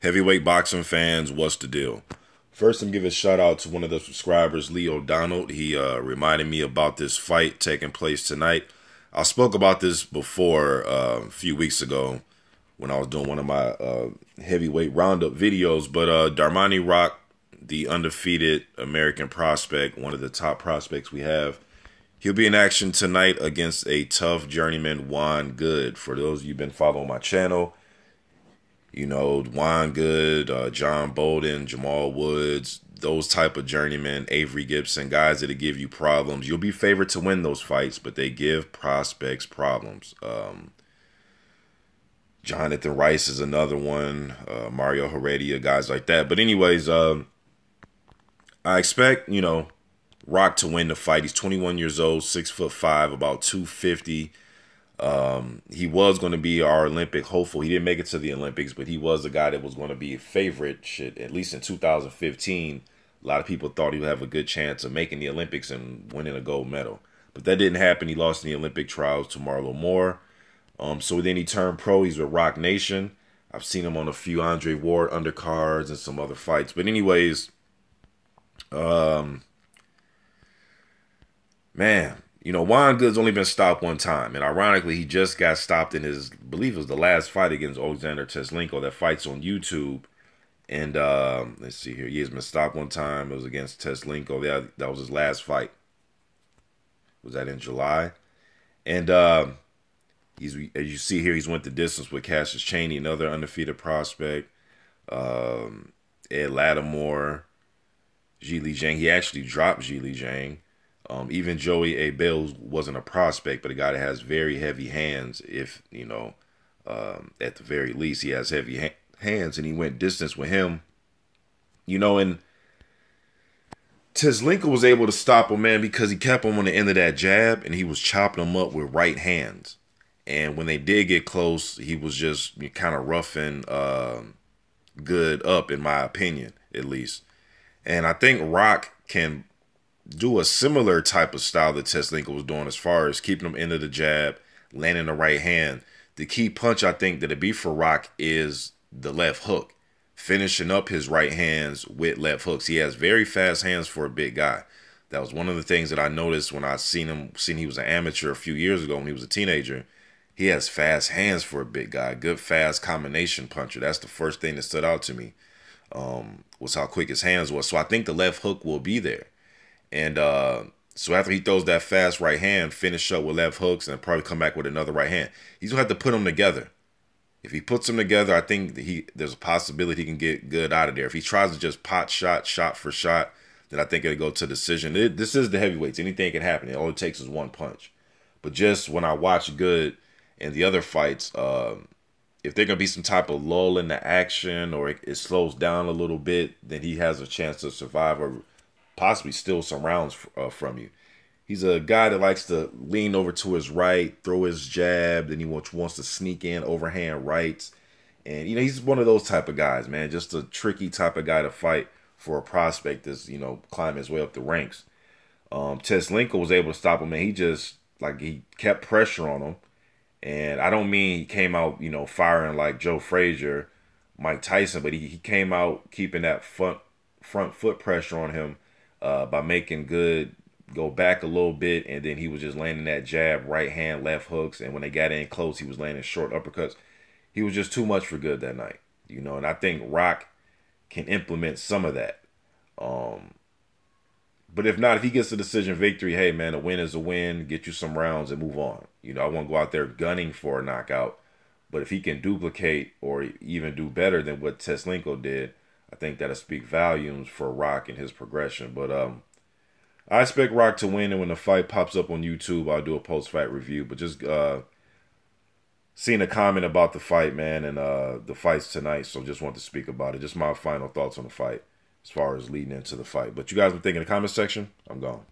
Heavyweight boxing fans, what's the deal? First, I'm giving a shout out to one of the subscribers, Leo Donald. He reminded me about this fight taking place tonight. I spoke about this before a few weeks ago when I was doing one of my heavyweight roundup videos. But Darmani Rock, the undefeated American prospect, one of the top prospects we have, he'll be in action tonight against a tough journeyman, Juan Goode. For those of you who've been following my channel, you know, Juan Goode, John Bolden, Jamal Woods, those type of journeymen, Avery Gibson, guys that'll give you problems. You'll be favored to win those fights, but they give prospects problems. Jonathan Rice is another one, Mario Heredia, guys like that. But anyways, I expect, Rock to win the fight. He's 21 years old, 6'5", about 250. He was going to be our Olympic hopeful. He didn't make it to the Olympics, but he was the guy that was going to be a favorite. At least in 2015, a lot of people thought he would have a good chance of making the Olympics and winning a gold medal. But that didn't happen. He lost in the Olympic trials to Marlo Moore. So then he turned pro. He's with Rock Nation. I've seen him on a few Andre Ward undercards and some other fights. But anyways, man, Juan Goode's only been stopped one time. And ironically, he just got stopped in his, I believe it was the last fight against Alexander Teslenko. That fight's on YouTube. And let's see here. He has been stopped one time. It was against Teslenko. That was his last fight. Was that in July? And he's, as you see here, he's went the distance with Cassius Chaney, another undefeated prospect. Ed Lattimore, Zhili Zhang. He actually dropped Zhili Zhang. Even Joey Abel wasn't a prospect, but a guy that has very heavy hands. If, at the very least, he has heavy hands, and he went distance with him. And Teslenko was able to stop him, man, because he kept him on the end of that jab, and he was chopping him up with right hands. And when they did get close, he was just kind of roughing Good up, in my opinion, at least. And I think Rock can do a similar type of style that Teslenko was doing as far as keeping him into the jab, landing the right hand. The key punch, I think, that'd be for Rock is the left hook, finishing up his right hands with left hooks. He has very fast hands for a big guy. That was one of the things that I noticed when I seen he was an amateur a few years ago when he was a teenager. He has fast hands for a big guy, good fast combination puncher. That's the first thing that stood out to me, was how quick his hands were. So I think the left hook will be there. And so after he throws that fast right hand, finish up with left hooks and probably come back with another right hand. He's going to have to put them together. If he puts them together, I think there's a possibility he can get Good out of there. If he tries to just pot shot for shot, then I think it'll go to decision. This is the heavyweights. Anything can happen. All it takes is one punch. But just when I watch Good and the other fights, if there's going to be some type of lull in the action or it slows down a little bit, then he has a chance to survive or possibly steal some rounds from you. He's a guy that likes to lean over to his right, throw his jab, then he wants to sneak in overhand rights. And, he's one of those type of guys, man. Just a tricky type of guy to fight for a prospect that's, climbing his way up the ranks. Teslenko was able to stop him, and he kept pressure on him. And I don't mean he came out, firing like Joe Frazier, Mike Tyson, but he came out keeping that front foot pressure on him by making Good go back a little bit, and then he was just landing that jab, right hand, left hooks, and when they got in close, he was landing short uppercuts. He was just too much for Good that night, and I think Rock can implement some of that. But if not, if he gets a decision victory, hey, man, a win is a win. Get you some rounds and move on. I won't go out there gunning for a knockout. But if he can duplicate or even do better than what Teslenko did, I think that'll speak volumes for Rock and his progression. But I expect Rock to win, and when the fight pops up on YouTube, I'll do a post-fight review. But just seeing a comment about the fight, man, and the fights tonight, so just want to speak about it. Just my final thoughts on the fight as far as leading into the fight. But you guys will think in the comment section. I'm gone.